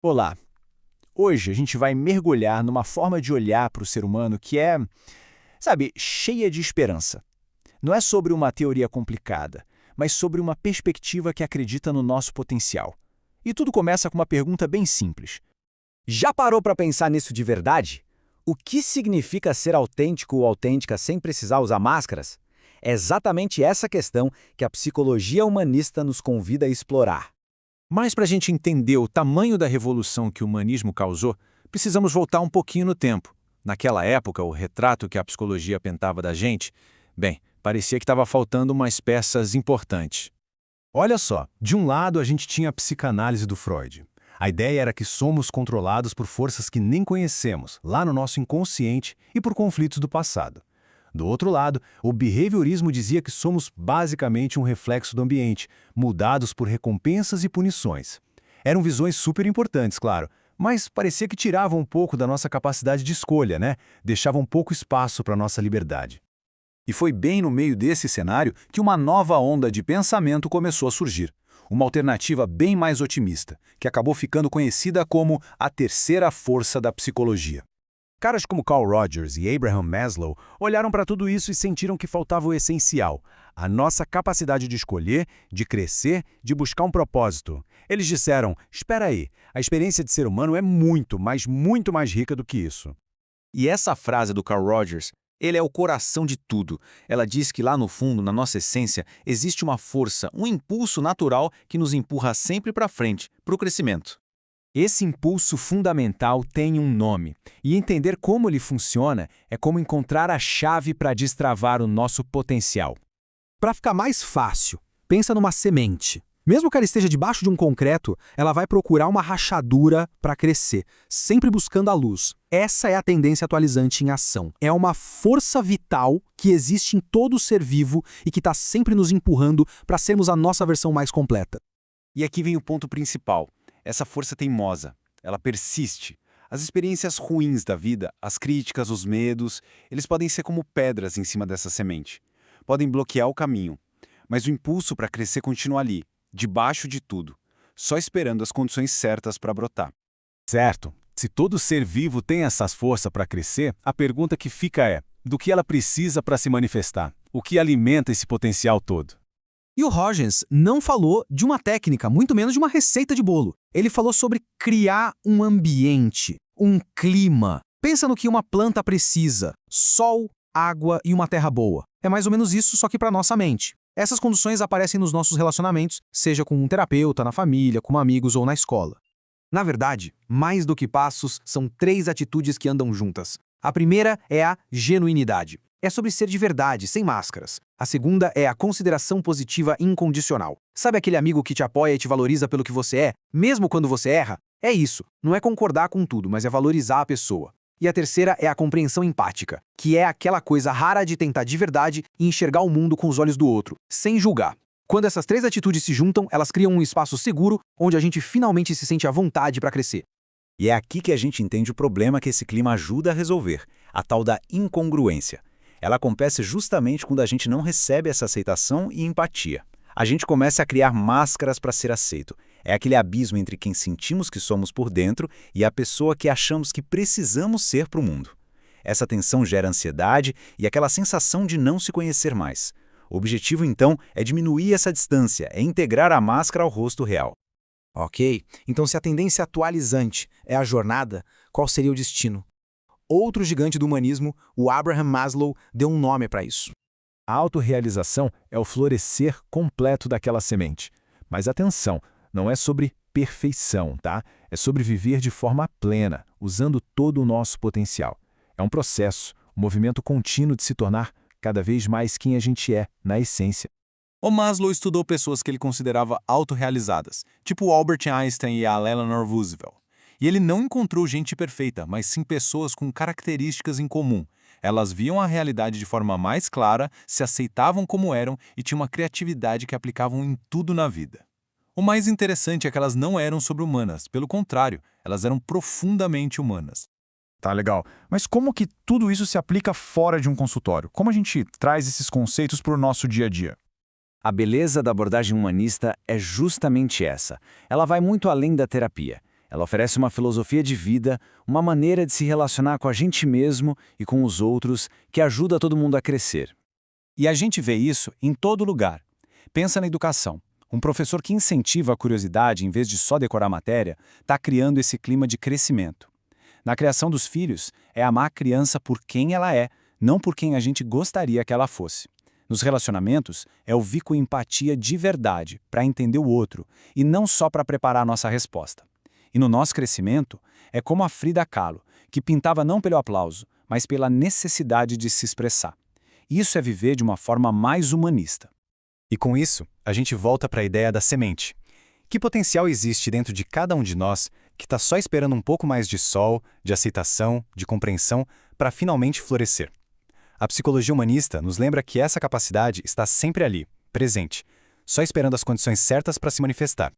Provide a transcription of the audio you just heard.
Olá! Hoje a gente vai mergulhar numa forma de olhar para o ser humano que é, sabe, cheia de esperança. Não é sobre uma teoria complicada, mas sobre uma perspectiva que acredita no nosso potencial. E tudo começa com uma pergunta bem simples. Já parou para pensar nisso de verdade? O que significa ser autêntico ou autêntica sem precisar usar máscaras? É exatamente essa questão que a psicologia humanista nos convida a explorar. Mas para a gente entender o tamanho da revolução que o humanismo causou, precisamos voltar um pouquinho no tempo. Naquela época, o retrato que a psicologia pintava da gente, bem, parecia que estava faltando umas peças importantes. Olha só, de um lado a gente tinha a psicanálise do Freud. A ideia era que somos controlados por forças que nem conhecemos, lá no nosso inconsciente e por conflitos do passado. Do outro lado, o behaviorismo dizia que somos basicamente um reflexo do ambiente, moldados por recompensas e punições. Eram visões super importantes, claro, mas parecia que tiravam um pouco da nossa capacidade de escolha, né? Deixavam pouco espaço para a nossa liberdade. E foi bem no meio desse cenário que uma nova onda de pensamento começou a surgir. Uma alternativa bem mais otimista, que acabou ficando conhecida como a terceira força da psicologia. Caras como Carl Rogers e Abraham Maslow olharam para tudo isso e sentiram que faltava o essencial, a nossa capacidade de escolher, de crescer, de buscar um propósito. Eles disseram, espera aí, a experiência de ser humano é muito, mas muito mais rica do que isso. E essa frase do Carl Rogers, ele é o coração de tudo. Ela diz que lá no fundo, na nossa essência, existe uma força, um impulso natural que nos empurra sempre para frente, para o crescimento. Esse impulso fundamental tem um nome, e entender como ele funciona é como encontrar a chave para destravar o nosso potencial. Para ficar mais fácil, pensa numa semente. Mesmo que ela esteja debaixo de um concreto, ela vai procurar uma rachadura para crescer, sempre buscando a luz. Essa é a tendência atualizante em ação. É uma força vital que existe em todo ser vivo e que está sempre nos empurrando para sermos a nossa versão mais completa. E aqui vem o ponto principal. Essa força teimosa, ela persiste. As experiências ruins da vida, as críticas, os medos, eles podem ser como pedras em cima dessa semente. Podem bloquear o caminho. Mas o impulso para crescer continua ali, debaixo de tudo, só esperando as condições certas para brotar. Certo. Se todo ser vivo tem essas forças para crescer, a pergunta que fica é, do que ela precisa para se manifestar? O que alimenta esse potencial todo? E o Rogers não falou de uma técnica, muito menos de uma receita de bolo. Ele falou sobre criar um ambiente, um clima. Pensa no que uma planta precisa: sol, água e uma terra boa. É mais ou menos isso, só que para nossa mente. Essas condições aparecem nos nossos relacionamentos, seja com um terapeuta, na família, com amigos ou na escola. Na verdade, mais do que passos, são 3 atitudes que andam juntas. A primeira é a genuinidade. É sobre ser de verdade, sem máscaras. A segunda é a consideração positiva incondicional. Sabe aquele amigo que te apoia e te valoriza pelo que você é, mesmo quando você erra? É isso. Não é concordar com tudo, mas é valorizar a pessoa. E a terceira é a compreensão empática, que é aquela coisa rara de tentar de verdade e enxergar o mundo com os olhos do outro, sem julgar. Quando essas 3 atitudes se juntam, elas criam um espaço seguro onde a gente finalmente se sente à vontade para crescer. E é aqui que a gente entende o problema que esse clima ajuda a resolver, a tal da incongruência. Ela acontece justamente quando a gente não recebe essa aceitação e empatia. A gente começa a criar máscaras para ser aceito. É aquele abismo entre quem sentimos que somos por dentro e a pessoa que achamos que precisamos ser para o mundo. Essa tensão gera ansiedade e aquela sensação de não se conhecer mais. O objetivo, então, é diminuir essa distância, é integrar a máscara ao rosto real. Ok, então se a tendência atualizante é a jornada, qual seria o destino? Outro gigante do humanismo, o Abraham Maslow, deu um nome para isso. A autorrealização é o florescer completo daquela semente. Mas atenção, não é sobre perfeição, tá? É sobre viver de forma plena, usando todo o nosso potencial. É um processo, um movimento contínuo de se tornar cada vez mais quem a gente é, na essência. O Maslow estudou pessoas que ele considerava autorrealizadas, tipo Albert Einstein e a Eleanor Roosevelt. E ele não encontrou gente perfeita, mas sim pessoas com características em comum. Elas viam a realidade de forma mais clara, se aceitavam como eram e tinham uma criatividade que aplicavam em tudo na vida. O mais interessante é que elas não eram sobre-humanas, pelo contrário, elas eram profundamente humanas. Tá legal. Mas como que tudo isso se aplica fora de um consultório? Como a gente traz esses conceitos para o nosso dia a dia? A beleza da abordagem humanista é justamente essa. Ela vai muito além da terapia. Ela oferece uma filosofia de vida, uma maneira de se relacionar com a gente mesmo e com os outros que ajuda todo mundo a crescer. E a gente vê isso em todo lugar. Pensa na educação. Um professor que incentiva a curiosidade em vez de só decorar a matéria, está criando esse clima de crescimento. Na criação dos filhos, é amar a criança por quem ela é, não por quem a gente gostaria que ela fosse. Nos relacionamentos, é ouvir com empatia de verdade, para entender o outro, e não só para preparar a nossa resposta. E no nosso crescimento, é como a Frida Kahlo, que pintava não pelo aplauso, mas pela necessidade de se expressar. Isso é viver de uma forma mais humanista. E com isso, a gente volta para a ideia da semente. Que potencial existe dentro de cada um de nós que está só esperando um pouco mais de sol, de aceitação, de compreensão, para finalmente florescer? A psicologia humanista nos lembra que essa capacidade está sempre ali, presente, só esperando as condições certas para se manifestar.